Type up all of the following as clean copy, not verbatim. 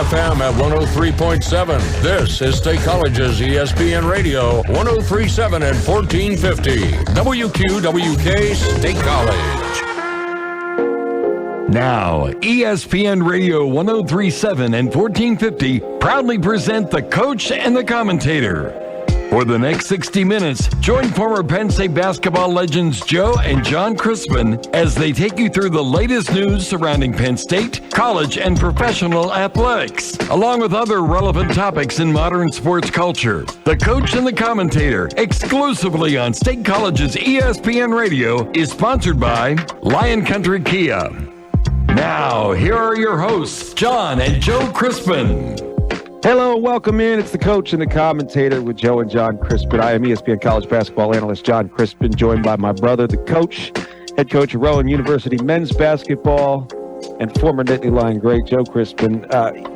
FM at 103.7. This is State College's ESPN Radio, 103.7 and 1450. WQWK State College. Now, ESPN Radio 103.7 and 1450 proudly present the Coach and the Commentator. For the next 60 minutes, join former Penn State basketball legends Joe and Jon Crispin as they take you through the latest news surrounding Penn State, college, and professional athletics, along with other relevant topics in modern sports culture. The Coach and the Commentator, exclusively on State College's ESPN Radio, is sponsored by Lion Country Kia. Now, here are your hosts, Jon and Joe Crispin. Hello, welcome in. It's the Coach and the Commentator with Joe and Jon Crispin. I am ESPN college basketball analyst Jon Crispin, joined by my brother, the coach, head coach of Rowan University men's basketball, and former Nittany Lion great Joe Crispin.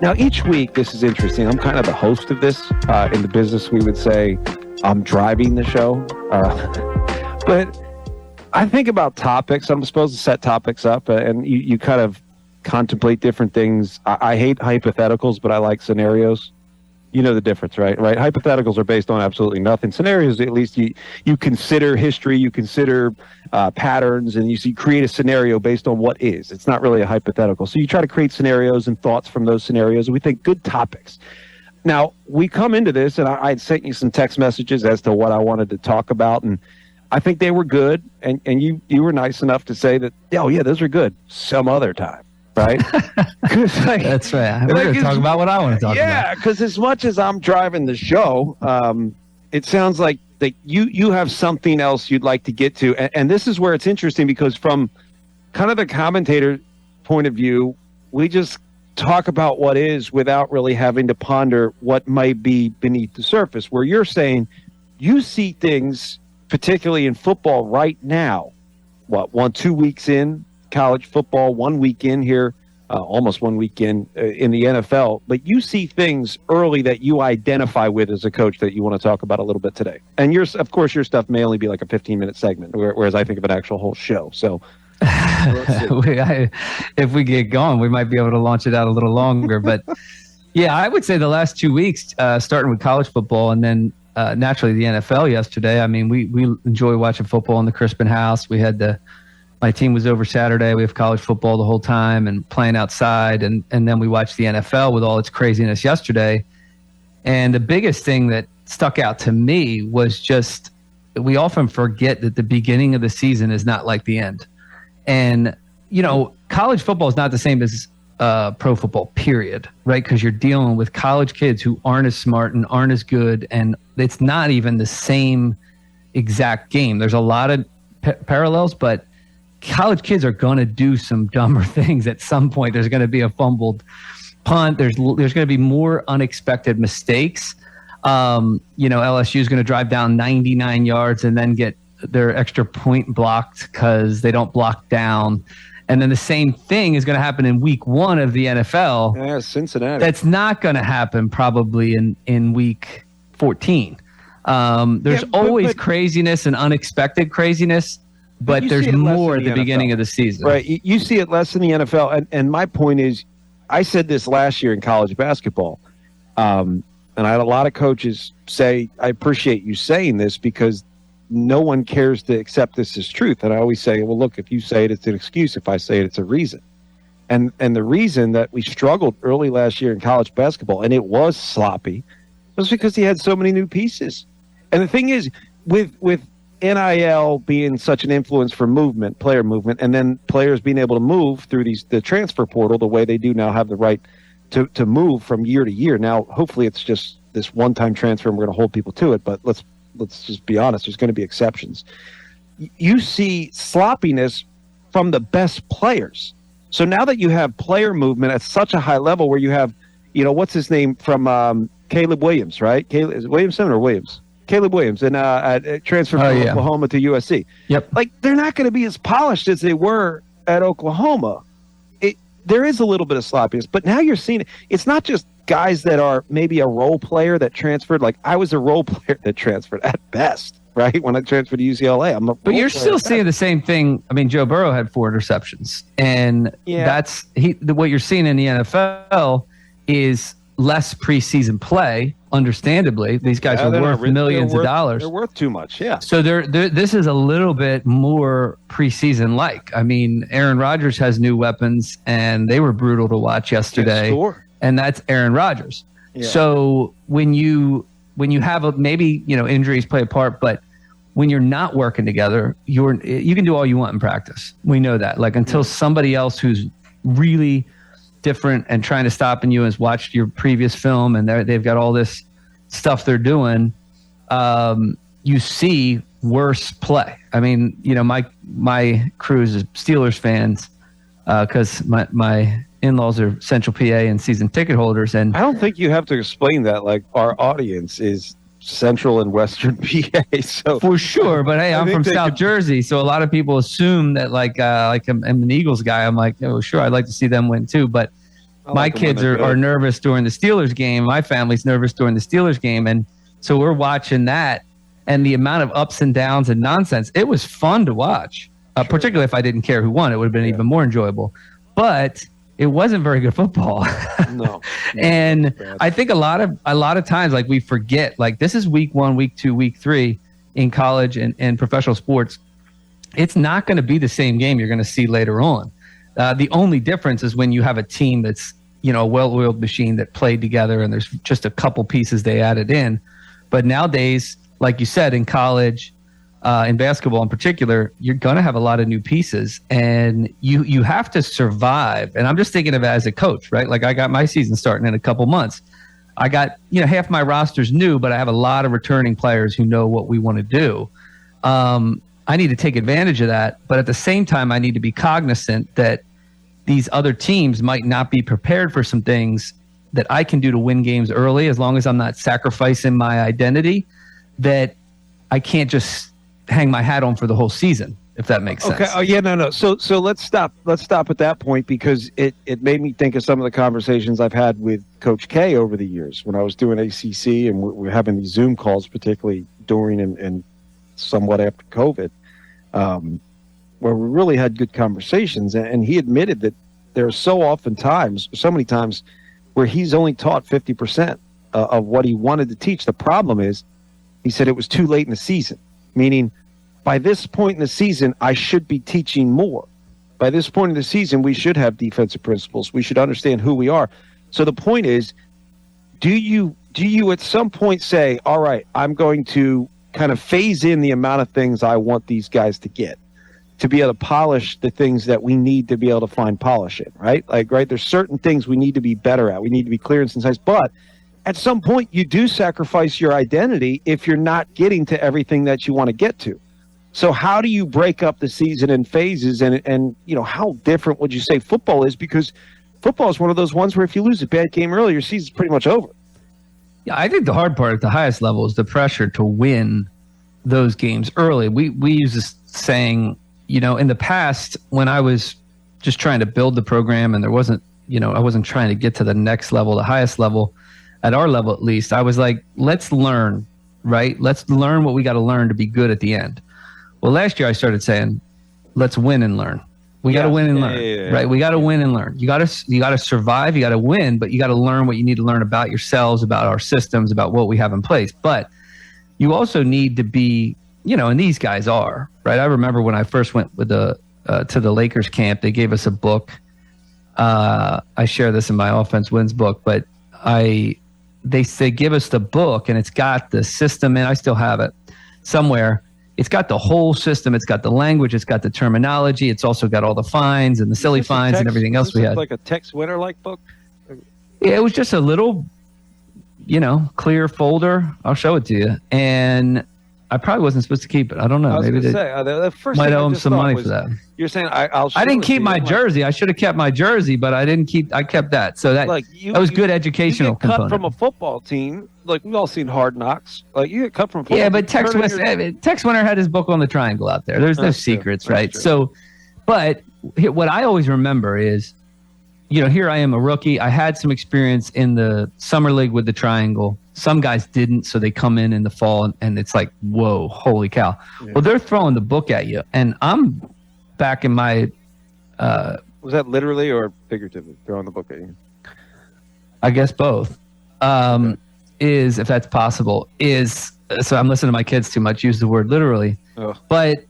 Now, each week, this is interesting. I'm kind of the host of this. In the business, we would say I'm driving the show. But I think about topics. I'm supposed to set topics up, and you kind of contemplate different things. I hate hypotheticals, but I like scenarios. You know the difference, right? Hypotheticals are based on absolutely nothing. Scenarios, at least you consider history, you consider patterns, and you create a scenario based on what is. It's not really a hypothetical. So you try to create scenarios and thoughts from those scenarios, and we think good topics. Now, we come into this, and I had sent you some text messages as to what I wanted to talk about, and I think they were good, and you were nice enough to say that, oh, yeah, those are good some other time. Right? That's right. We're going to talk about what I want to talk about. Yeah, because as much as I'm driving the show, it sounds like that you have something else you'd like to get to. And this is where it's interesting, because from kind of the commentator point of view, we just talk about what is without really having to ponder what might be beneath the surface, where you're saying you see things, particularly in football right now, 2 weeks in, college football, 1 week in here, almost 1 week in the NFL, but you see things early that you identify with as a coach that you want to talk about a little bit today. And of course, your stuff may only be like a 15-minute segment, whereas I think of an actual whole show. So if we get going, we might be able to launch it out a little longer. But yeah, I would say the last 2 weeks, starting with college football and then naturally the NFL yesterday. I mean, we enjoy watching football in the Crispin house. My team was over Saturday. We have college football the whole time and playing outside. And then we watched the NFL with all its craziness yesterday. And the biggest thing that stuck out to me was just we often forget that the beginning of the season is not like the end. And, college football is not the same as pro football, period, right? Because you're dealing with college kids who aren't as smart and aren't as good. And it's not even the same exact game. There's a lot of parallels, but college kids are going to do some dumber things at some point. There's going to be a fumbled punt. There's going to be more unexpected mistakes. LSU is going to drive down 99 yards and then get their extra point blocked because they don't block down. And then the same thing is going to happen in week 1 of the NFL. Yeah, Cincinnati. That's not going to happen probably in week 14. There's always craziness and unexpected craziness. But there's more at the beginning of the season. Right. You see it less in the NFL. And my point is, I said this last year in college basketball. And I had a lot of coaches say, I appreciate you saying this because no one cares to accept this as truth. And I always say, well, look, if you say it, it's an excuse. If I say it, it's a reason. And the reason that we struggled early last year in college basketball, and it was sloppy, was because he had so many new pieces. And the thing is, with NIL being such an influence for player movement, and then players being able to move through the transfer portal the way they do now, have the right to move from year to year. Now, hopefully it's just this one-time transfer and we're going to hold people to it, but let's just be honest, there's going to be exceptions. You see sloppiness from the best players. So now that you have player movement at such a high level where you have, what's his name from Caleb Williams, right? Is it Williamson or Williams? Caleb Williams, and transferred from Oklahoma to USC. Yep. Like, they're not going to be as polished as they were at Oklahoma. There is a little bit of sloppiness, but now you're seeing it. It's not just guys that are maybe a role player that transferred. Like, I was a role player that transferred at best, right? When I transferred to UCLA. But you're still seeing the same thing. I mean, Joe Burrow had 4 interceptions, and that's what you're seeing in the NFL is less preseason play. Understandably, these guys are worth millions of dollars. They're worth too much, yeah. So this is a little bit more preseason-like. I mean, Aaron Rodgers has new weapons, and they were brutal to watch yesterday. And that's Aaron Rodgers. Yeah. So when you have maybe injuries play a part, but when you're not working together, you can do all you want in practice. We know that. Like until somebody else who's really different and trying to stop you has watched your previous film and they've got all this stuff they're doing, you see worse play. I mean, my crew is Steelers fans because my in-laws are Central PA and season ticket holders. And I don't think you have to explain that. Like our audience is Central and Western PA, so for sure. But hey, I'm from South Jersey, so a lot of people assume that like I'm an Eagles guy. I'm like, oh, sure, I'd like to see them win too. But my kids are nervous during the Steelers game. My family's nervous during the Steelers game, and so we're watching that. And the amount of ups and downs and nonsense, it was fun to watch. Particularly if I didn't care who won, it would have been even more enjoyable. But it wasn't very good football. No. And I think a lot of times, like we forget, like this is week 1, week 2, week 3 in college and professional sports. It's not going to be the same game you're going to see later on. The only difference is when you have a team that's, a well-oiled machine that played together and there's just a couple pieces they added in. But nowadays, like you said, in college, in basketball in particular, you're going to have a lot of new pieces and you have to survive. And I'm just thinking of it as a coach, right? Like I got my season starting in a couple months. I got, half my roster's new, but I have a lot of returning players who know what we want to do. I need to take advantage of that. But at the same time, I need to be cognizant that these other teams might not be prepared for some things that I can do to win games early, as long as I'm not sacrificing my identity, that I can't just hang my hat on for the whole season, if that makes sense. Okay. Oh yeah, no. So let's stop at that point, because it made me think of some of the conversations I've had with Coach K over the years when I was doing ACC and we're having these Zoom calls, particularly during and somewhat after COVID, where we really had good conversations. And he admitted that there are so many times where he's only taught 50% of what he wanted to teach. The problem is, he said it was too late in the season. Meaning, by this point in the season, I should be teaching more. By this point in the season, we should have defensive principles. We should understand who we are. So the point is, do you at some point say, all right, I'm going to kind of phase in the amount of things I want these guys to get, to be able to polish the things that we need to be able to find polish in, right? Like, right, there's certain things we need to be better at. We need to be clear and concise. But at some point, you do sacrifice your identity if you're not getting to everything that you want to get to. So how do you break up the season in phases? And how different would you say football is? Because football is one of those ones where if you lose a bad game early, your season's pretty much over. Yeah, I think the hard part at the highest level is the pressure to win those games early. We use this saying, in the past when I was just trying to build the program and there wasn't, I wasn't trying to get to the next level, the highest level. At our level, at least, I was like, let's learn, right? Let's learn what we got to learn to be good at the end. Well, last year I started saying, let's win and learn. We got to win and learn, right? We got to win and learn. You got to survive. You got to win, but you got to learn what you need to learn about yourselves, about our systems, about what we have in place. But you also need to be, and these guys are, right? I remember when I first went with to the Lakers camp, they gave us a book. I share this in my Offense Wins book, but they give us the book and it's got the system, and I still have it somewhere. It's got the whole system. It's got the language. It's got the terminology. It's also got all the fines and the silly fines and everything else we had. Like a Tex Winter-like book? Yeah, it was just a little, clear folder. I'll show it to you. And I probably wasn't supposed to keep it. I don't know. Maybe they might owe him some money for that. You're saying I didn't keep my jersey. I should have kept my jersey, but I kept that. So that was good educational component. Cut from a football team. Like, we've all seen Hard Knocks. Like, you get cut from football. Yeah, but Tex Winter had his book on the triangle out there. There's no secrets, right? So, but what I always remember is, here I am, a rookie. I had some experience in the summer league with the triangle. Some guys didn't, so they come in the fall, and it's like, whoa, holy cow. Yeah. Well, they're throwing the book at you, and I'm back in my was that literally or figuratively, throwing the book at you? I guess both. Is, if that's possible, so I'm listening to my kids too much, use the word literally. Oh. But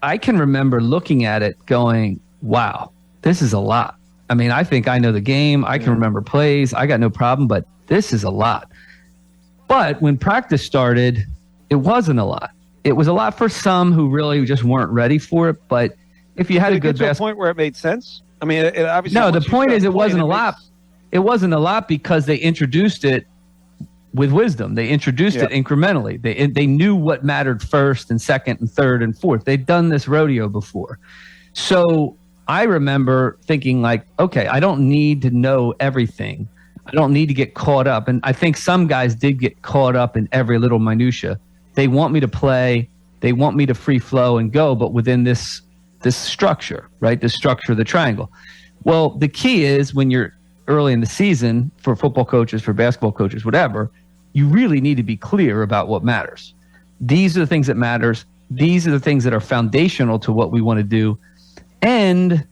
I can remember looking at it going, wow, this is a lot. I mean, I think I know the game. I can remember plays. I got no problem, but this is a lot. But when practice started, it wasn't a lot. It was a lot for some who really just weren't ready for it. But if you had a good basketball point where it made sense, I mean, it obviously. No, the point is it wasn't a lot. It wasn't a lot because they introduced it with wisdom. They introduced it incrementally. They knew what mattered first and second and third and fourth. They'd done this rodeo before. So I remember thinking like, okay, I don't need to know everything. I don't need to get caught up. And I think some guys did get caught up in every little minutia. They want me to play. They want me to free flow and go, but within this structure, right? This structure of the triangle. Well, the key is when you're early in the season, for football coaches, for basketball coaches, whatever, you really need to be clear about what matters. These are the things that matters. These are the things that are foundational to what we want to do. And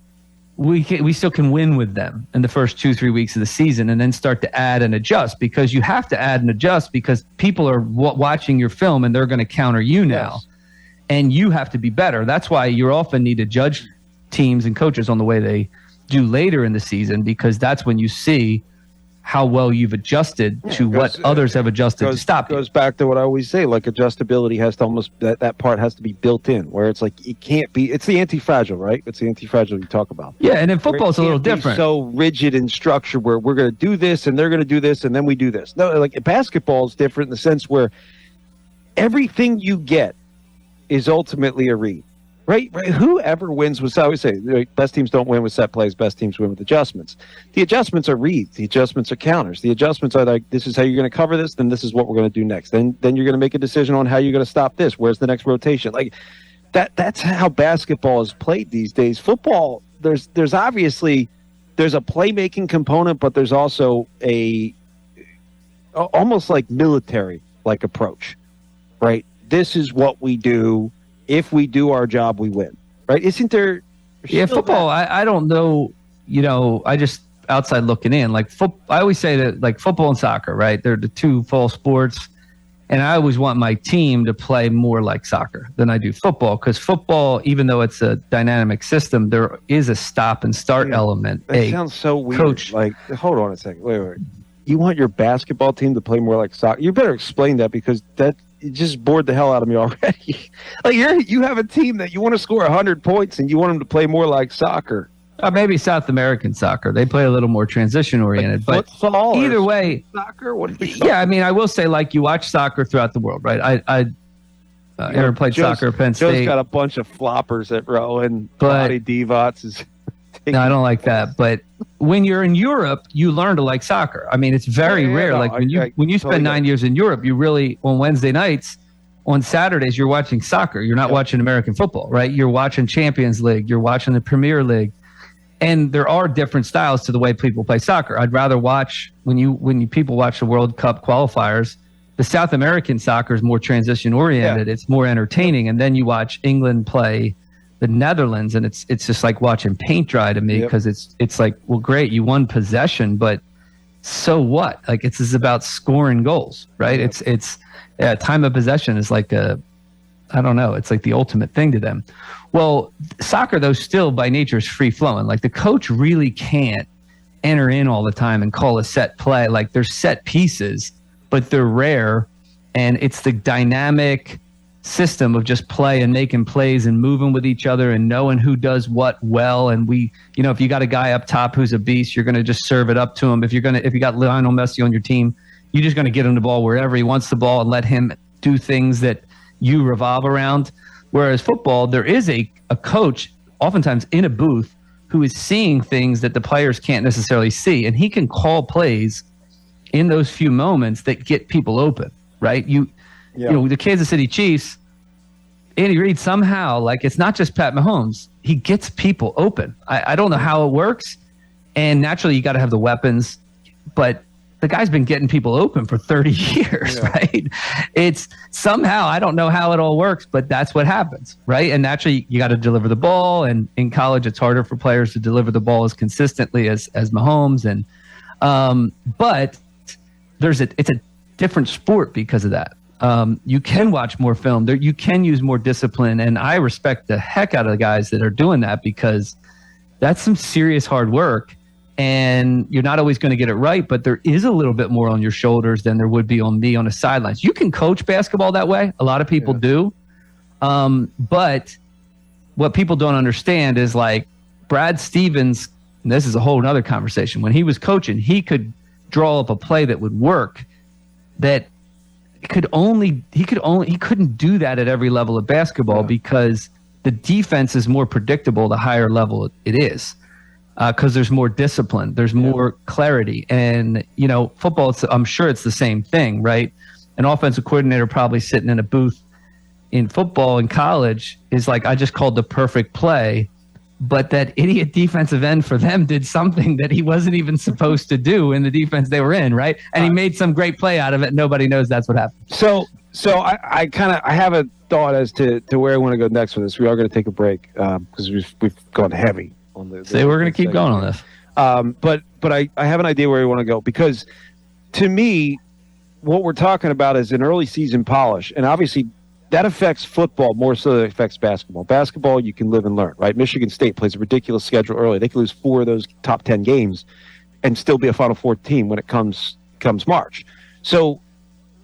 we still can win with them in the first 2-3 weeks of the season, and then start to add and adjust, because you have to add and adjust because people are watching your film and they're going to counter you now. Yes. And you have to be better. That's why you often need to judge teams and coaches on the way they do later in the season, because that's when you see how well you've adjusted to what others have adjusted to stop you. Goes back to what I always say, like adjustability has to almost, that part has to be built in, where it's like it can't be, it's the anti-fragile, right? It's the anti-fragile you talk about. Yeah, and in football it's a little different. So rigid in structure where we're going to do this and they're going to do this and then we do this. No, like basketball is different in the sense where everything you get is ultimately a read. Right? Whoever wins with, I always say, best teams don't win with set plays, best teams win with adjustments. The adjustments are reads. The adjustments are counters. The adjustments are like, this is how you're going to cover this, then this is what we're going to do next. Then you're going to make a decision on how you're going to stop this. Where's the next rotation? Like that's how basketball is played these days. Football, there's obviously, there's a playmaking component, but there's also a almost like military-like approach, right? This is what we do. If we do our job, we win, right? Isn't there? Yeah, football. I don't know. I just outside looking in. Like I always say that like football and soccer, right? They're the two fall sports, and I always want my team to play more like soccer than I do football, because football, even though it's a dynamic system, there is a stop and start element. That sounds so weird. Coach, like, hold on a second. Wait. You want your basketball team to play more like soccer? You better explain that, because that. It just bored the hell out of me already. Like you have a team that you want to score 100 points and you want them to play more like soccer. Maybe South American soccer. They play a little more transition oriented. Like but either way, soccer. Yeah, I mean, I will say, like, you watch soccer throughout the world, right? I ever played soccer at Penn State. Joe's got a bunch of floppers at row and body divots is. No, I don't like that. But when you're in Europe, you learn to like soccer. I mean, it's very rare. Like when you spend 9 years in Europe, you really, on Wednesday nights, on Saturdays, you're watching soccer. You're not watching American football, right? You're watching Champions League. You're watching the Premier League. And there are different styles to the way people play soccer. I'd rather watch, when people watch the World Cup qualifiers, the South American soccer is more transition oriented. Yeah. It's more entertaining. And then you watch England play the Netherlands, and it's just like watching paint dry to me, because it's like, well, great, you won possession, but so what? Like it's about scoring goals, right? Yep. It's time of possession is like I don't know, it's like the ultimate thing to them. Well, soccer though still by nature is free flowing. Like the coach really can't enter in all the time and call a set play. Like there's set pieces, but they're rare, and it's the dynamic system of just play and making plays and moving with each other and knowing who does what well. And if you got a guy up top who's a beast, you're going to just serve it up to him. If you got Lionel Messi on your team, you're just going to get him the ball wherever he wants the ball and let him do things that you revolve around. Whereas football, there is a coach oftentimes in a booth who is seeing things that the players can't necessarily see, and he can call plays in those few moments that get people open, right? The Kansas City Chiefs, Andy Reid somehow, like, it's not just Pat Mahomes. He gets people open. I don't know how it works. And naturally, you got to have the weapons. But the guy's been getting people open for 30 years, right? It's somehow, I don't know how it all works, but that's what happens, right? And naturally, you got to deliver the ball. And in college, it's harder for players to deliver the ball as consistently as Mahomes. And But it's a different sport because of that. You can watch more film. You can use more discipline, and I respect the heck out of the guys that are doing that because that's some serious hard work, and you're not always going to get it right, but there is a little bit more on your shoulders than there would be on me on the sidelines. You can coach basketball that way. A lot of people do. But what people don't understand is like Brad Stevens, and this is a whole other conversation. When he was coaching, he could draw up a play that would work that he couldn't do that at every level of basketball because the defense is more predictable the higher level it is because there's more discipline, there's more clarity. And, football, I'm sure it's the same thing, right? An offensive coordinator probably sitting in a booth in football in college is like, I just called the perfect play, but that idiot defensive end for them did something that he wasn't even supposed to do in the defense they were in, right? And he made some great play out of it. Nobody knows that's what happened. So I have a thought as to where I want to go next with this. We are going to take a break because we've gone heavy on this. We're going to keep going on this. But I have an idea where we want to go because to me, what we're talking about is an early season polish, and obviously that affects football more so than it affects basketball. Basketball, you can live and learn, right? Michigan State plays a ridiculous schedule early. They can lose 4 of those top 10 games and still be a Final Four team when it comes March. So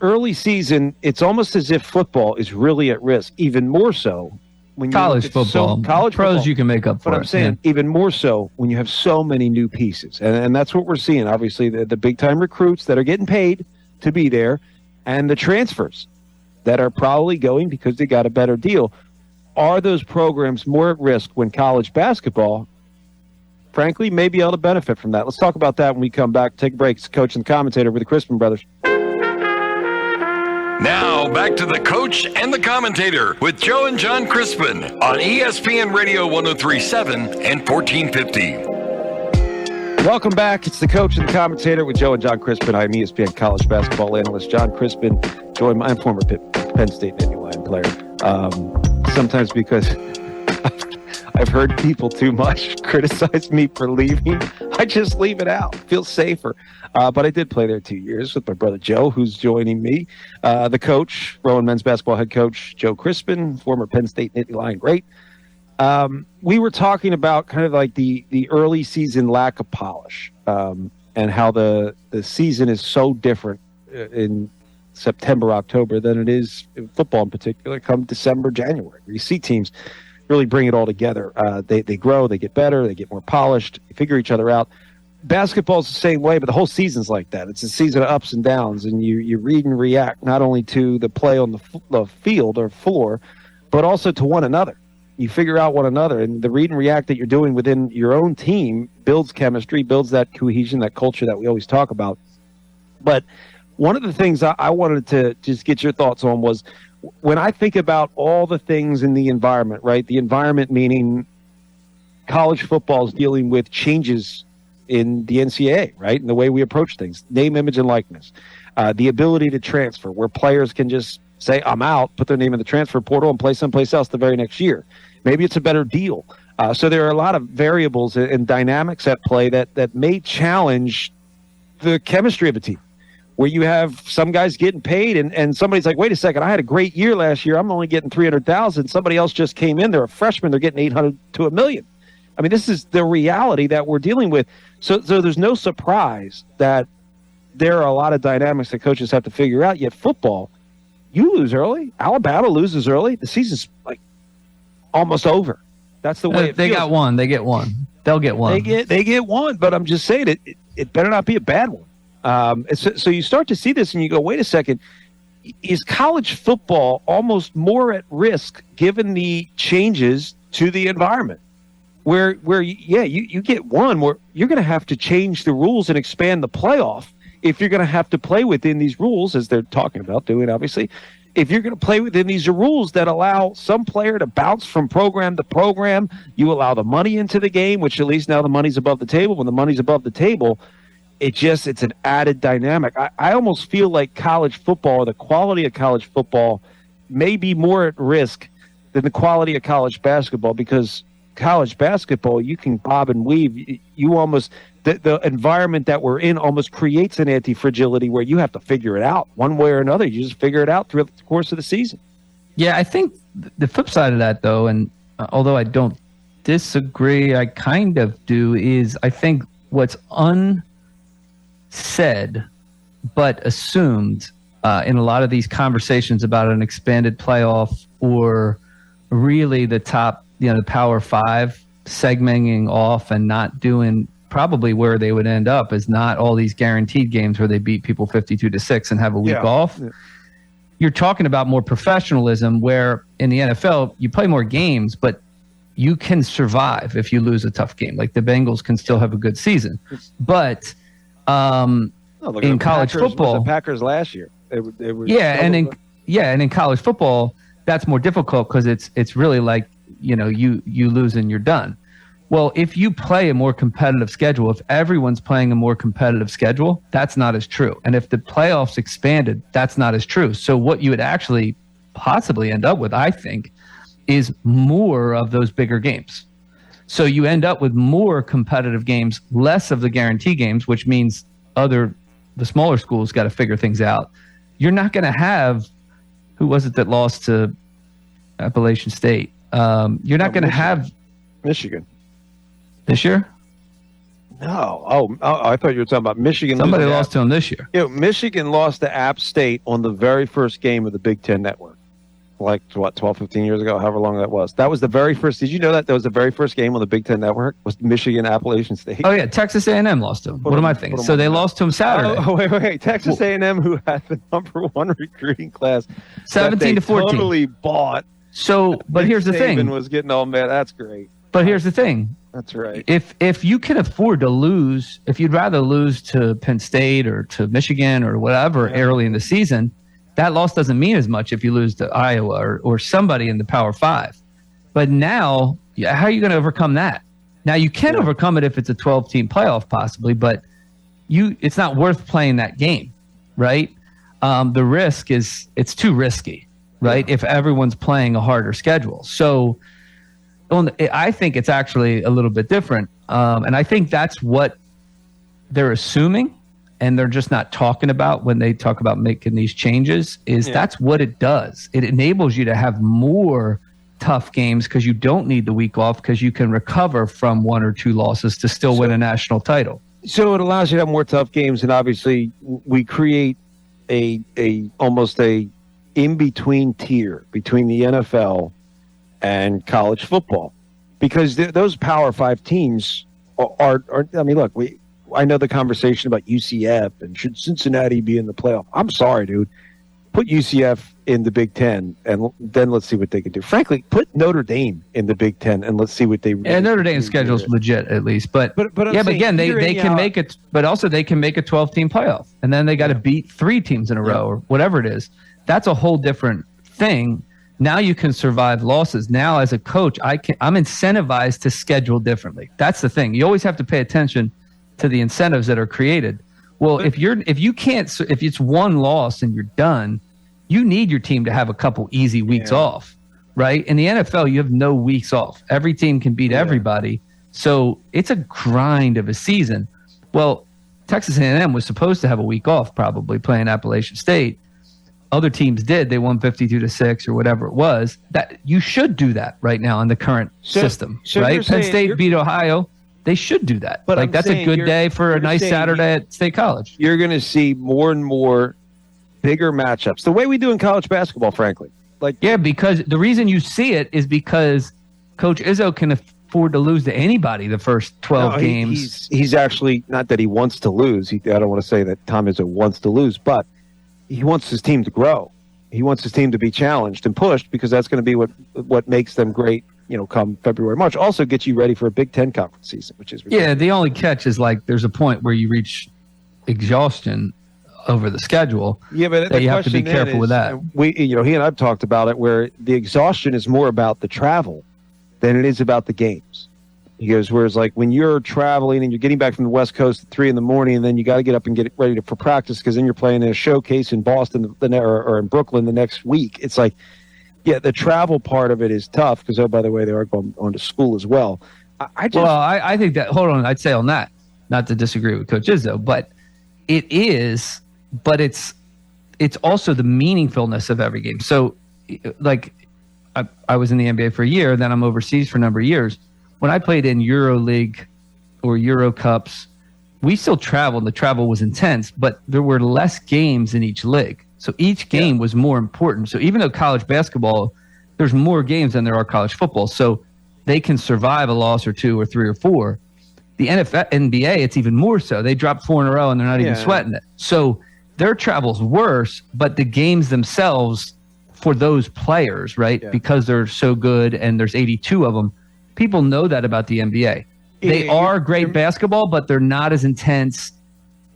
early season, it's almost as if football is really at risk, even more so when college football. College pros, football, you can make up for. But I'm saying even more so when you have so many new pieces. And that's what we're seeing. Obviously, the big-time recruits that are getting paid to be there and the transfers that are probably going because they got a better deal. Are those programs more at risk when college basketball, frankly, may be able to benefit from that? Let's talk about that when we come back. Take a break. It's Coach and the Commentator with the Crispin brothers. Now, back to the Coach and the Commentator with Joe and Jon Crispin on ESPN Radio 103.7 and 1450. Welcome back. It's the Coach and the Commentator with Joe and Jon Crispin. I'm ESPN college basketball analyst Jon Crispin. I'm former Penn State Nittany Lion player. Sometimes because I've heard people too much criticize me for leaving, I just leave it out. Feels safer. But I did play there 2 years with my brother Joe, who's joining me. The coach, Rowan men's basketball head coach Joe Crispin, former Penn State Nittany Lion great. We were talking about kind of like the early season lack of polish and how the season is so different in September, October than it is in football in particular come December, January, where you see teams really bring it all together. They grow, they get better, they get more polished, they figure each other out. Basketball's the same way, but the whole season's like that. It's a season of ups and downs, and you read and react not only to the play on the field or floor, but also to one another. You figure out one another, and the read and react that you're doing within your own team builds chemistry, builds that cohesion, that culture that we always talk about. But one of the things I wanted to just get your thoughts on was when I think about all the things in the environment, right? The environment meaning college football is dealing with changes in the NCAA, right? And the way we approach things, name, image, and likeness. The ability to transfer where players can just say, I'm out, put their name in the transfer portal and play someplace else the very next year. Maybe it's a better deal. So there are a lot of variables and dynamics at play that may challenge the chemistry of a team, where you have some guys getting paid and somebody's like, wait a second, I had a great year last year. I'm only getting $300,000. Somebody else just came in. They're a freshman. They're getting $800 to $1 million. I mean, this is the reality that we're dealing with. So there's no surprise that there are a lot of dynamics that coaches have to figure out. Yet football, you lose early. Alabama loses early. The season's like almost over. That's the way they got one. They get one. They'll get one. They get one. But I'm just saying it better not be a bad one. So you start to see this and you go, wait a second. Is college football almost more at risk given the changes to the environment? Where you get one where you're going to have to change the rules and expand the playoff if you're going to have to play within these rules, as they're talking about doing, obviously. If you're going to play within these rules that allow some player to bounce from program to program, you allow the money into the game, which at least now the money's above the table. When the money's above the table, it's an added dynamic. I almost feel like college football, or the quality of college football, may be more at risk than the quality of college basketball, because college basketball, you can bob and weave. You almost the environment that we're in almost creates an anti-fragility where you have to figure it out one way or another. You just figure it out throughout the course of the season. Yeah, I think the flip side of that, though, and although I don't disagree, I kind of do, is I think what's unsaid but assumed in a lot of these conversations about an expanded playoff or really the top, the Power Five segmenting off and not doing probably where they would end up is not all these guaranteed games where they beat people 52-6 and have a week off. Yeah. You're talking about more professionalism where in the NFL you play more games, but you can survive if you lose a tough game. Like the Bengals can still have a good season. But in college football, the Packers last year. And in college football, that's more difficult because it's really like, you lose and you're done. Well, if you play a more competitive schedule, if everyone's playing a more competitive schedule, that's not as true. And if the playoffs expanded, that's not as true. So what you would actually possibly end up with, I think, is more of those bigger games. So you end up with more competitive games, less of the guarantee games, which means the smaller schools got to figure things out. You're not going to have, who was it that lost to Appalachian State? You're not going to have Michigan this year. No. Oh, I thought you were talking about Michigan. Somebody lost to them this year. Michigan lost to App State on the very first game of the Big Ten Network. Like, 12, 15 years ago, however long that was. That was the very first. Did you know that was the very first game on the Big Ten Network was Michigan Appalachian State? Oh, yeah. Texas A&M lost to them. What am I thinking? So they lost to them Saturday. Oh, wait. Texas A&M, who had the number one recruiting class. 17 to 14. Totally bought. So, but here's the thing. Saban was getting all mad. That's great. But here's the thing. That's right. If you can afford to lose, if you'd rather lose to Penn State or to Michigan or whatever early in the season, that loss doesn't mean as much if you lose to Iowa or somebody in the Power Five. But now, how are you going to overcome that? Now, you can overcome it if it's a 12-team playoff possibly, but it's not worth playing that game, right? The risk it's too risky, right, if everyone's playing a harder schedule. So I think it's actually a little bit different. And I think that's what they're assuming and they're just not talking about when they talk about making these changes that's what it does. It enables you to have more tough games because you don't need the week off because you can recover from one or two losses to still win a national title. So it allows you to have more tough games, and obviously we create a almost a in-between tier between the NFL and college football, because those Power Five teams are I mean, look, I know the conversation about UCF and should Cincinnati be in the playoff. I'm sorry, dude. Put UCF in the Big Ten, and then let's see what they can do. Frankly, put Notre Dame in the Big Ten, and let's see what they. And Notre Dame's schedule is legit, at least. But again, they can make it. But also, they can make a 12-team playoff, and then they got to beat 3 teams in a row or whatever it is. That's a whole different thing. Now you can survive losses. Now, as a coach, I'm incentivized to schedule differently. That's the thing. You always have to pay attention to the incentives that are created. Well, if it's one loss and you're done, you need your team to have a couple easy weeks off, right? In the NFL, you have no weeks off. Every team can beat everybody. So it's a grind of a season. Well, Texas A&M was supposed to have a week off probably playing Appalachian State. Other teams did. They won 52-6 or whatever it was. That you should do that right now in the current system, right? Penn State beat Ohio. They should do that. But that's a good day for a nice Saturday at State College. You're going to see more and more bigger matchups, the way we do in college basketball, frankly. Because the reason you see it is because Coach Izzo can afford to lose to anybody the first 12 games. He's actually, not that he wants to lose. I don't want to say that Tom Izzo wants to lose, but he wants his team to grow. He wants his team to be challenged and pushed because that's going to be what makes them great. Come February, March, also gets you ready for a Big Ten conference season, which is ridiculous. Yeah. The only catch is there's a point where you reach exhaustion over the schedule. Yeah, but that you have to be careful with that. He and I've talked about it, where the exhaustion is more about the travel than it is about the games. He goes, whereas when you're traveling and you're getting back from the West Coast at 3 a.m, and then you got to get up and get ready for practice because then you're playing in a showcase in Boston or in Brooklyn the next week. It's the travel part of it is tough because, by the way, they are going to school as well. I think that, hold on, I'd say on that, not to disagree with Coach Izzo, but it's also the meaningfulness of every game. So, like, I was in the NBA for a year, then I'm overseas for a number of years. When I played in EuroLeague or Euro Cups, we still traveled. The travel was intense, but there were less games in each league. So each game was more important. So even though college basketball, there's more games than there are college football. So they can survive a loss or two or three or four. The NBA, it's even more so. They drop 4 in a row and they're not even sweating it. So their travel's worse, but the games themselves for those players, right, because they're so good and there's 82 of them, people know that about the NBA. They are great basketball, but they're not as intense.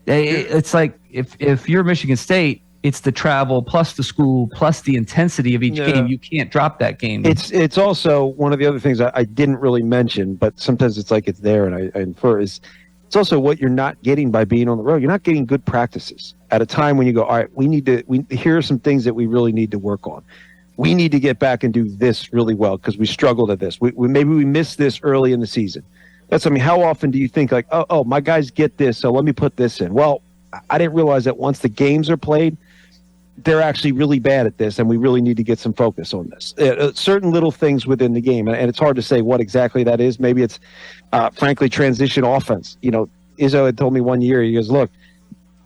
It's like if you're Michigan State, it's the travel plus the school plus the intensity of each game. You can't drop that game. It's also one of the other things I didn't really mention, but sometimes it's like it's there, and I infer is it's also what you're not getting by being on the road. You're not getting good practices at a time when you go, all right, here are some things that we really need to work on. We need to get back and do this really well because we struggled at this. Maybe we missed this early in the season. How often do you think like, oh, my guys get this, so let me put this in? Well, I didn't realize that once the games are played, they're actually really bad at this, and we really need to get some focus on this. Certain little things within the game, and it's hard to say what exactly that is. Maybe it's, frankly, transition offense. Izzo had told me one year, he goes, look,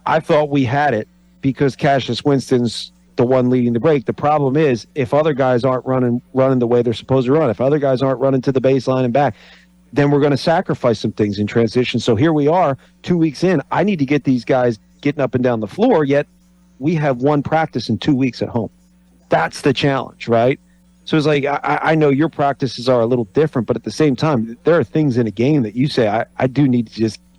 I thought we had it because Cassius Winston's the one leading the break. The problem is if other guys aren't running the way they're supposed to run, if other guys aren't running to the baseline and back, then we're going to sacrifice some things in transition. So here we are 2 weeks in. I need to get these guys getting up and down the floor, yet we have one practice in 2 weeks at home. That's the challenge, right? So it's like, I know your practices are a little different, but at the same time, there are things in a game that you say,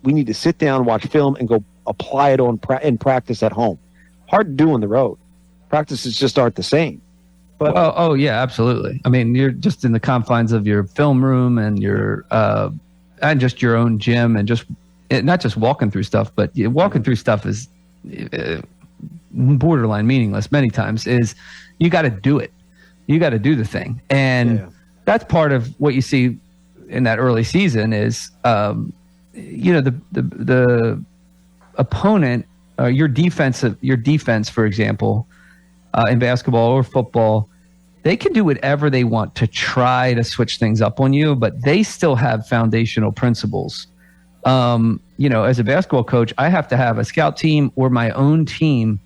we need to sit down, watch film, and go apply it in practice at home. Hard to do on the road. Practices just aren't the same. But yeah, absolutely. I mean, you're just in the confines of your film room and and just your own gym, and not just walking through stuff, but walking through stuff is borderline meaningless many times. Is you got to do it. You got to do the thing, and that's part of what you see in that early season. Is the opponent, your defense, for example. In basketball or football, they can do whatever they want to try to switch things up on you, but they still have foundational principles. As a basketball coach, I have to have a scout team or my own team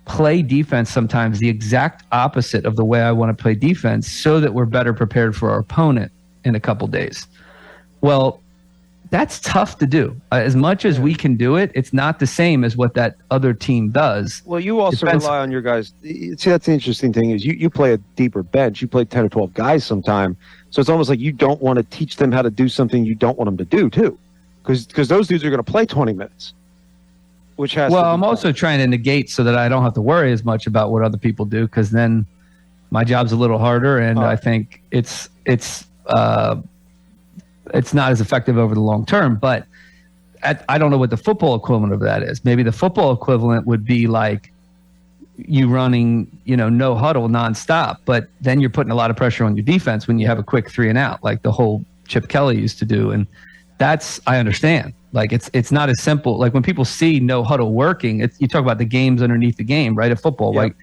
play defense sometimes the exact opposite of the way I want to play defense so that we're better prepared for our opponent in a couple days. Well, that's tough to do. As much as we can do it, it's not the same as what that other team does. Well, you also rely on your guys. See, that's the interesting thing is you play a deeper bench. You play 10 or 12 guys sometime. So it's almost like you don't want to teach them how to do something you don't want them to do, too. Because those dudes are going to play 20 minutes. I'm also trying to negate so that I don't have to worry as much about what other people do, because then my job's a little harder, and I think it's not as effective over the long term. But I don't know what the football equivalent of that is. Maybe the football equivalent would be like you running, no huddle nonstop, but then you're putting a lot of pressure on your defense when you have a quick 3 and out, like the whole Chip Kelly used to do. And I understand. Like it's not as simple. Like when people see no huddle working, you talk about the games underneath the game, right? Of football. Yep. Like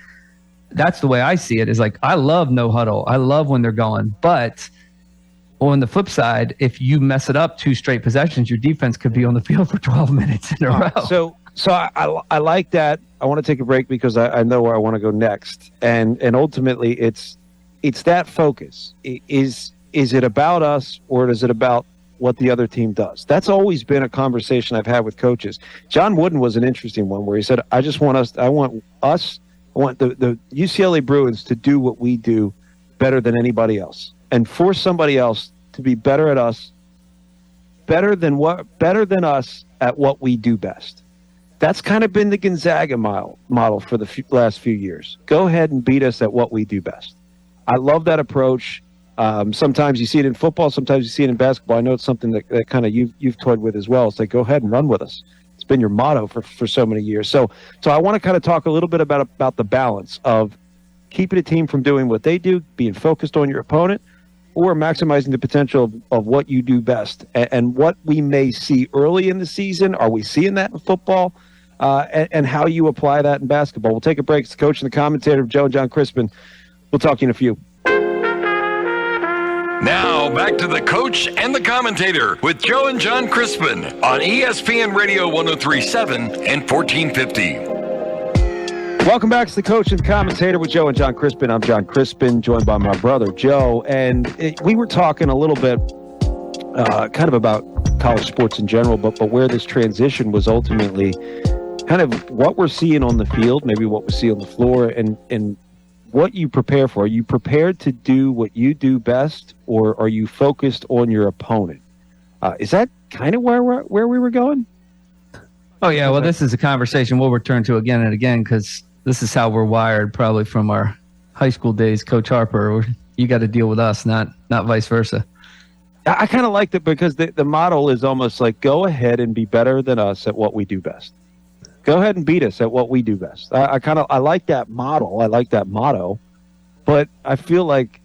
that's the way I see it, is like, I love no huddle. I love when they're going, but on the flip side, if you mess it up 2 straight possessions, your defense could be on the field for 12 minutes in a row. So I like that. I want to take a break because I know where I want to go next. And ultimately, it's that focus. Is it about us, or is it about what the other team does? That's always been a conversation I've had with coaches. John Wooden was an interesting one where he said, I want the UCLA Bruins to do what we do better than anybody else, and force somebody else to be better at us, better than us at what we do best. That's kind of been the Gonzaga model for the last few years. Go ahead and beat us at what we do best. I love that approach. Sometimes you see it in football, sometimes you see it in basketball. I know it's something that kind of you've toyed with as well. It's like, go ahead and run with us. It's been your motto for so many years. So I want to kind of talk a little bit about the balance of keeping a team from doing what they do, being focused on your opponent, or maximizing the potential of what you do best and what we may see early in the season. Are we seeing that in football? And how you apply that in basketball. We'll take a break. It's the coach and the commentator of Joe and Jon Crispin. We'll talk to you in a few. Now, back to the coach and the commentator with Joe and Jon Crispin on ESPN Radio 103.7 and 1450. Welcome back to the coach and commentator with Joe and Jon Crispin. I'm Jon Crispin, joined by my brother Joe. And we were talking a little bit kind of about college sports in general, but where this transition was ultimately kind of what we're seeing on the field, maybe what we see on the floor, and what you prepare for. Are you prepared to do what you do best, or are you focused on your opponent? Is that kind of where we were going? Oh, yeah. Well, this is a conversation we'll return to again and again, because this is how we're wired probably from our high school days. Coach Harper, you got to deal with us, not vice versa. I kind of like that because the model is almost like, go ahead and be better than us at what we do best. Go ahead and beat us at what we do best. I like that model. I like that motto, but I feel like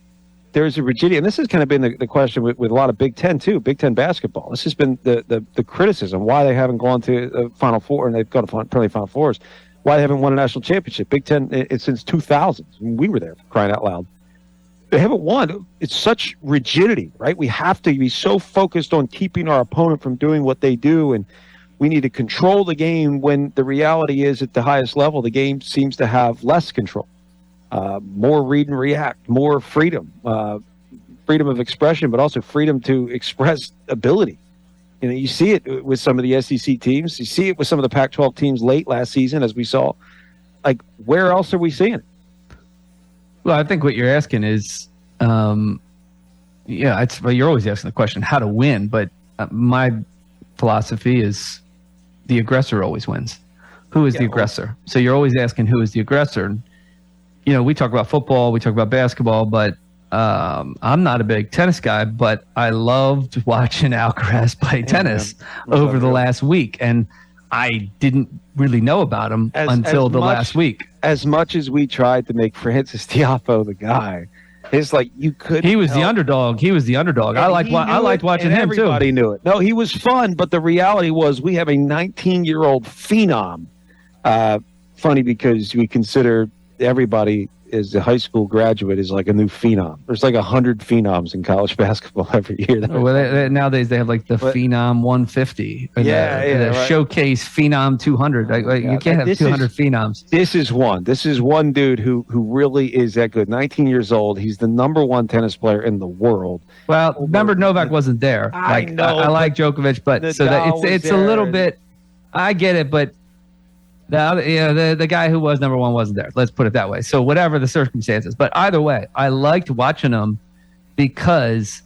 there's a rigidity, and this has kind of been the question with a lot of Big Ten too, Big Ten basketball. This has been the criticism, why they haven't gone to the Final Four, and they've got plenty Final Fours, why they haven't won a national championship. Big Ten, it's since 2000. We were there, crying out loud. They haven't won. It's such rigidity, right? We have to be so focused on keeping our opponent from doing what they do, and we need to control the game, when the reality is at the highest level, the game seems to have less control. More read and react, more freedom, freedom of expression, but also freedom to express ability. You know, you see it with some of the SEC teams. You see it with some of the Pac-12 teams late last season, as we saw. Like, where else are we seeing it? Well, I think what you're asking is, you're always asking the question, how to win. But my philosophy is the aggressor always wins. Who is the aggressor? So you're always asking, who is the aggressor? You know, we talk about football, we talk about basketball, but I'm not a big tennis guy, but I loved watching Alcaraz play tennis over the last week. And I didn't really know about him until the last week. As much as we tried to make Francis Tiafoe the guy, it's like you couldn't. He was the underdog. I liked watching him too. Everybody knew it. No, he was fun, but the reality was we have a 19-year-old phenom. Funny because we consider everybody as a high school graduate is like a new phenom. There's like 100 phenoms in college basketball every year. Nowadays they have like the Phenom 150. The Showcase Phenom 200. You can't have 200 phenoms. This is one dude who really is that good. 19 years old. He's the number one tennis player in the world. Well, remember Novak wasn't there. I like Djokovic, but so that it's a little bit. I get it, but. The guy who was number one wasn't there. Let's put it that way. So whatever the circumstances. But either way, I liked watching him because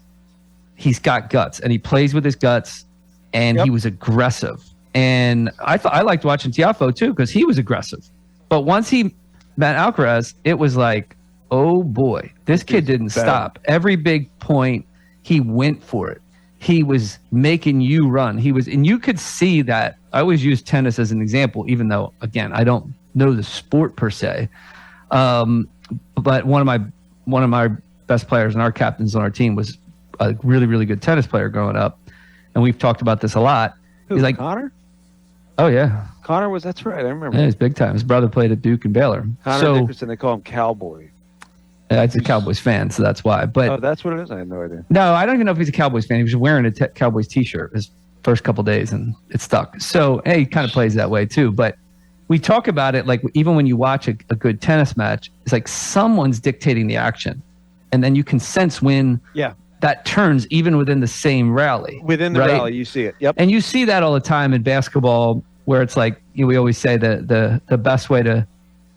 he's got guts and he plays with his guts and he was aggressive. And I liked watching Tiafoe too because he was aggressive. But once he met Alcaraz, it was like, oh boy, this kid didn't stop. Every big point, he went for it. He was making you run. And you could see that. I always use tennis as an example, even though, again, I don't know the sport per se. But one of my best players and our captains on our team was a really, really good tennis player growing up, and we've talked about this a lot. Who, he's like Connor? Oh yeah, Connor was. That's right. I remember. Yeah, he's big time. His brother played at Duke and Baylor. Connor Dickerson. They call him Cowboy. He's a Cowboys fan, so that's why. But that's what it is. I had no idea. No, I don't even know if he's a Cowboys fan. He was wearing a Cowboys T-shirt his first couple days, and it stuck. So he kind of plays that way too. But we talk about it like even when you watch a good tennis match, it's like someone's dictating the action, and then you can sense when that turns even within the same rally. Within the rally, you see it. Yep. And you see that all the time in basketball, where it's like we always say that the best way to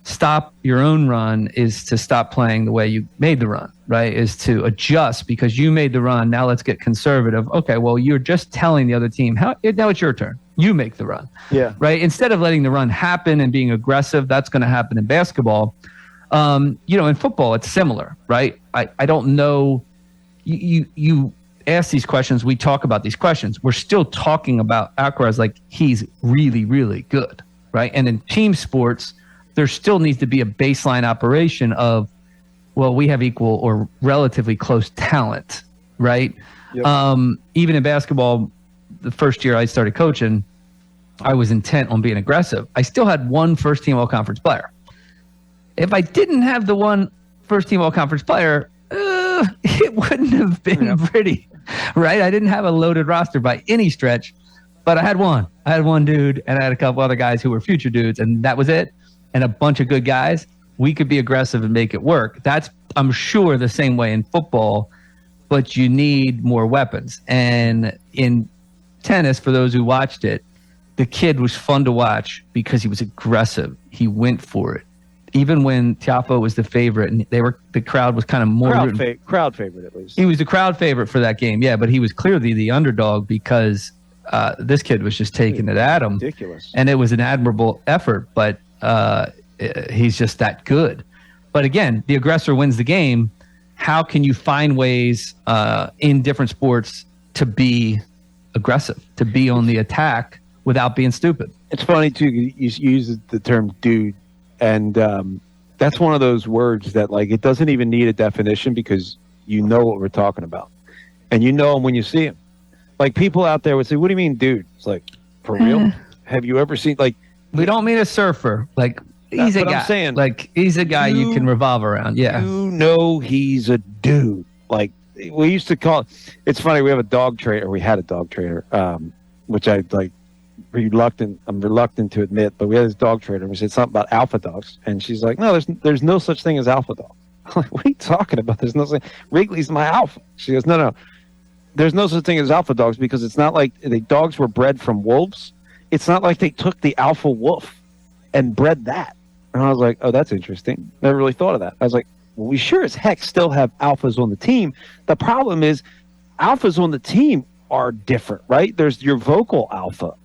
stop your own run is to stop playing the way you made the run, right? Is to adjust because you made the run. Now let's get conservative. Okay, well, you're just telling the other team, now it's your turn. You make the run. Yeah. Right? Instead of letting the run happen and being aggressive, that's going to happen in basketball. In football, it's similar, right? I don't know. You ask these questions. We talk about these questions. We're still talking about Alcaraz like he's really, really good, right? And in team sports, there still needs to be a baseline operation of well, we have equal or relatively close talent, right? Yep. Even in basketball, the first year I started coaching, I was intent on being aggressive. I still had one first-team all-conference player. If I didn't have the one first-team all-conference player, it wouldn't have been pretty, right? I didn't have a loaded roster by any stretch, but I had one. I had one dude, and I had a couple other guys who were future dudes, and that was it. And a bunch of good guys. We could be aggressive and make it work. That's, I'm sure, the same way in football, but you need more weapons. And in tennis, for those who watched it, the kid was fun to watch because he was aggressive. He went for it. Even when Tiafoe was the favorite, and the crowd was kind of more crowd favorite at least. He was the crowd favorite for that game, yeah. But he was clearly the underdog because this kid was just taking it at him. Ridiculous, and it was an admirable effort. But he's just that good. But again, the aggressor wins the game. How can you find ways in different sports to be aggressive, to be on the attack without being stupid? It's funny too. You use the term "dude." And that's one of those words that, like, it doesn't even need a definition because you know what we're talking about. And you know him when you see him. Like, people out there would say, what do you mean, dude? It's like, for real? Have you ever seen, like... We don't mean a surfer. Like, he's a guy. I'm saying, like, he's a guy you can revolve around. Yeah. You know he's a dude. Like, we used to call... It's funny, we have a dog trainer. We had a dog trainer, which I, like... I'm reluctant to admit, but we had this dog trainer. We said something about alpha dogs, and she's like, "No, there's no such thing as alpha dog." I'm like, "What are you talking about? There's no such. Wrigley's my alpha." She goes, "No, there's no such thing as alpha dogs because it's not like the dogs were bred from wolves. It's not like they took the alpha wolf and bred that." And I was like, "Oh, that's interesting. Never really thought of that." I was like, "Well, we sure as heck still have alphas on the team. The problem is, alphas on the team are different, right? There's your vocal alpha."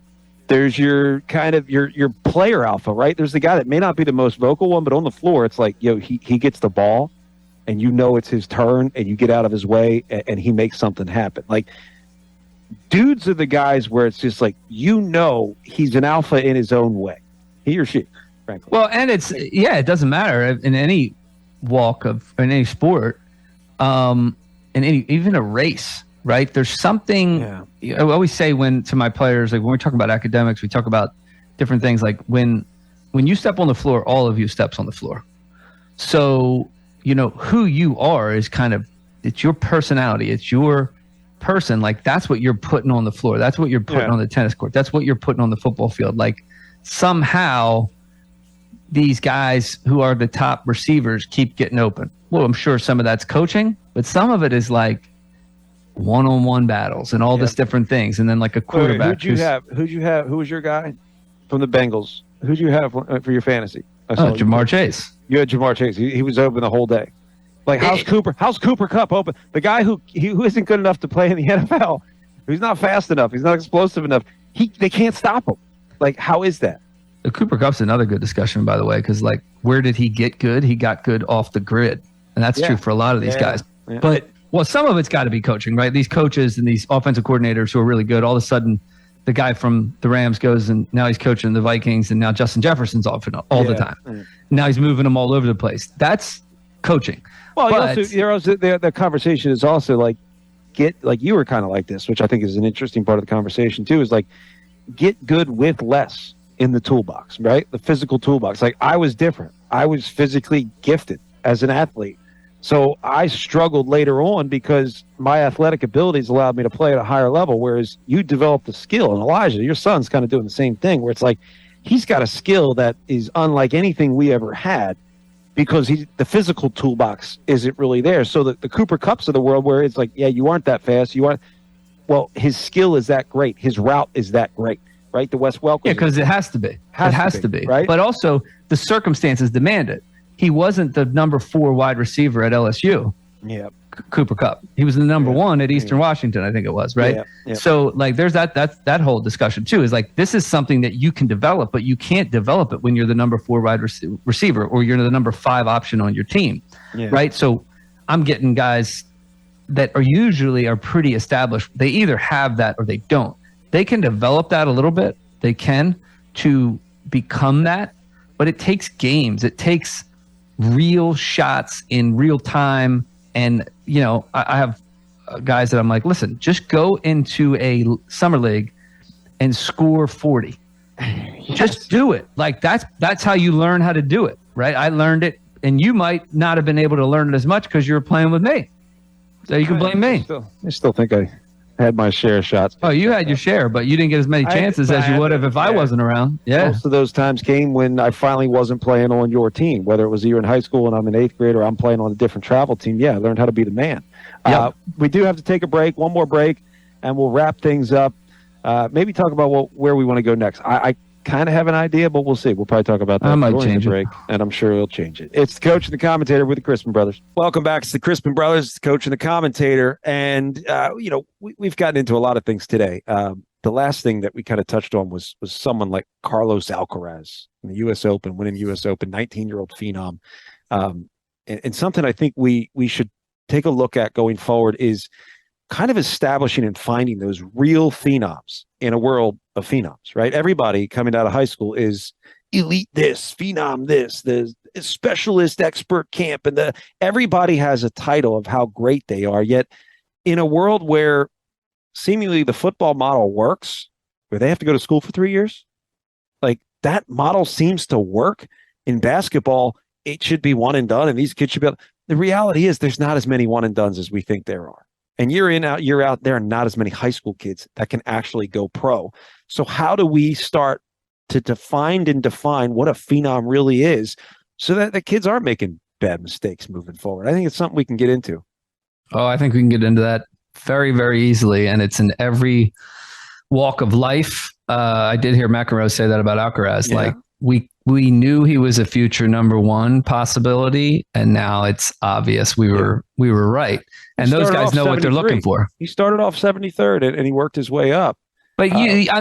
There's your kind of your player alpha, right? There's the guy that may not be the most vocal one, but on the floor, it's like, he gets the ball, and you know it's his turn, and you get out of his way, and he makes something happen. Like, dudes are the guys where it's just like, he's an alpha in his own way, he or she, frankly. Well, and it doesn't matter in any walk in any sport, even a race. Right? There's something I always say to my players, like when we talk about academics, we talk about different things. Like when you step on the floor, all of you steps on the floor. So, who you are is it's your personality. It's your person. Like that's what you're putting on the floor. That's what you're putting on the tennis court. That's what you're putting on the football field. Like somehow these guys who are the top receivers keep getting open. Well, I'm sure some of that's coaching, but some of it is like one-on-one battles and all this different things, and then like a quarterback. Who'd you have? Who was your guy from the Bengals? Who'd you have for your fantasy? Jamar Chase. You had Jamar Chase. He was open the whole day. Like how's Cooper Kupp open? The guy who isn't good enough to play in the NFL. He's not fast enough. He's not explosive enough. They can't stop him. Like how is that? The Cooper Kupp's another good discussion, by the way, because like where did he get good? He got good off the grid, and that's true for a lot of these guys. Yeah. But well, some of it's got to be coaching, right? These coaches and these offensive coordinators who are really good, all of a sudden the guy from the Rams goes and now he's coaching the Vikings, and now Justin Jefferson's off all the time. Yeah. Now he's moving them all over the place. That's coaching. Well, the conversation is also like, you were kind of like this, which I think is an interesting part of the conversation too, is like get good with less in the toolbox, right? The physical toolbox. Like I was different. I was physically gifted as an athlete. So I struggled later on because my athletic abilities allowed me to play at a higher level, whereas you developed a skill. And Elijah, your son's kind of doing the same thing, where it's like he's got a skill that is unlike anything we ever had because the physical toolbox isn't really there. So the Cooper Kupps of the world, where it's like, you aren't that fast. Well, his skill is that great. His route is that great, right? The Wes Welker. Yeah, because it has to be. It has to be. Right? But also the circumstances demand it. He wasn't the number 4 wide receiver at LSU. Yeah, Cooper Kupp. He was the number 1 at Eastern Washington, I think it was, right? Yeah. So like there's that whole discussion too, is like this is something that you can develop, but you can't develop it when you're the number 4 wide receiver or you're the number 5 option on your team, right? So I'm getting guys that are pretty established. They either have that or they don't. They can develop that a little bit. They can to become that, but it takes games. It takes real shots in real time. And, I have guys that I'm like, listen, just go into a summer league and score 40. Just do it. Like that's how you learn how to do it, right? I learned it, and you might not have been able to learn it as much because you were playing with me. So you can blame me. I still think I had my share of shots. Oh, you had your share, but you didn't get as many chances as you would have if I wasn't around. Yeah. Most of those times came when I finally wasn't playing on your team, whether it was you're in high school and I'm in 8th grade or I'm playing on a different travel team. Yeah, I learned how to be the man. Yep. We do have to take a break, one more break, and we'll wrap things up. Maybe talk about where we want to go next. I kind of have an idea, but we'll see. We'll probably talk about that I might during change the break, and I'm sure he'll change it. It's the Coach and the Commentator with the Crispin Brothers. Welcome back. It's the Crispin Brothers, the Coach and the Commentator. And, we've gotten into a lot of things today. The last thing that we kind of touched on was someone like Carlos Alcaraz in the U.S. Open, winning the U.S. Open, 19-year-old phenom. And something I think we should take a look at going forward is kind of establishing and finding those real phenoms in a world of phenoms, right? Everybody coming out of high school is elite this, phenom this, the specialist expert camp, and everybody has a title of how great they are. Yet in a world where seemingly the football model works, where they have to go to school for 3 years, like that model seems to work. In basketball, it should be one and done, and these kids should be able. The reality is there's not as many one and dones as we think there are. And year in, out, year out, there are not as many high school kids that can actually go pro. So how do we start to define what a phenom really is so that the kids aren't making bad mistakes moving forward? I think it's something we can get into. Oh, I think we can get into that very, very easily. And it's in every walk of life. I did hear McEnroe say that about Alcaraz. Yeah. Like we knew he was a future number one possibility, and now it's obvious we were right. And those guys know what they're looking for. He started off 73rd, and he worked his way up. But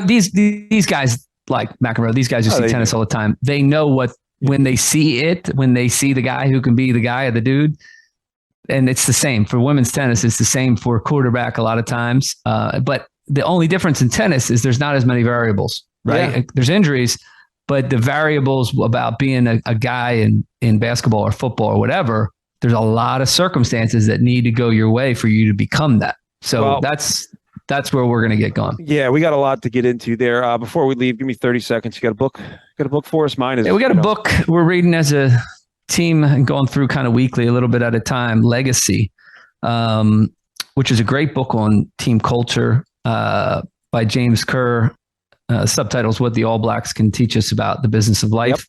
these guys like McEnroe, these guys who see tennis all the time, they know what when they see the guy who can be the guy or the dude. And it's the same for women's tennis. It's the same for quarterback a lot of times. But the only difference in tennis is there's not as many variables, right? Yeah. There's injuries, but the variables about being a guy in basketball or football or whatever, there's a lot of circumstances that need to go your way for you to become that. So that's where we're going to get going. Yeah, we got a lot to get into there. Before we leave, give me 30 seconds. You got a book for us? Mine is. Yeah, we got a book we're reading as a team and going through kind of weekly, a little bit at a time. Legacy, which is a great book on team culture by James Kerr. Subtitles: What the All Blacks Can Teach Us About the Business of Life. Yep.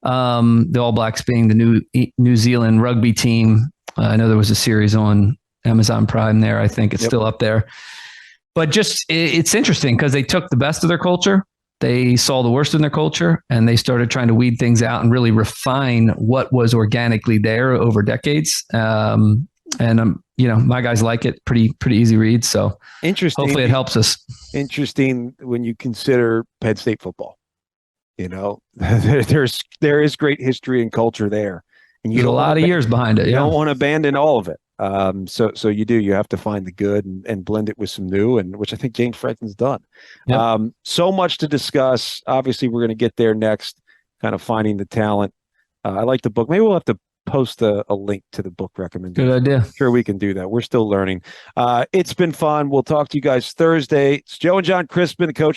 The All Blacks being the New Zealand rugby team. I know there was a series on Amazon Prime there. I think it's still up there. But it's interesting because they took the best of their culture, they saw the worst in their culture, and they started trying to weed things out and really refine what was organically there over decades. My guys like it. Pretty easy read. So interesting. Hopefully it helps us. Interesting when you consider Penn State football. There is great history and culture there, and you get a lot of years behind it. You don't want to abandon all of it. So you have to find the good and blend it with some new, and which I think James Franklin's done. Yep. So much to discuss. Obviously, we're going to get there next. Kind of finding the talent. I like the book. Maybe we'll have to post a link to the book recommendation. Good idea. Sure, we can do that. We're still learning. It's been fun. We'll talk to you guys Thursday. It's Joe and Jon Crispin, the Coach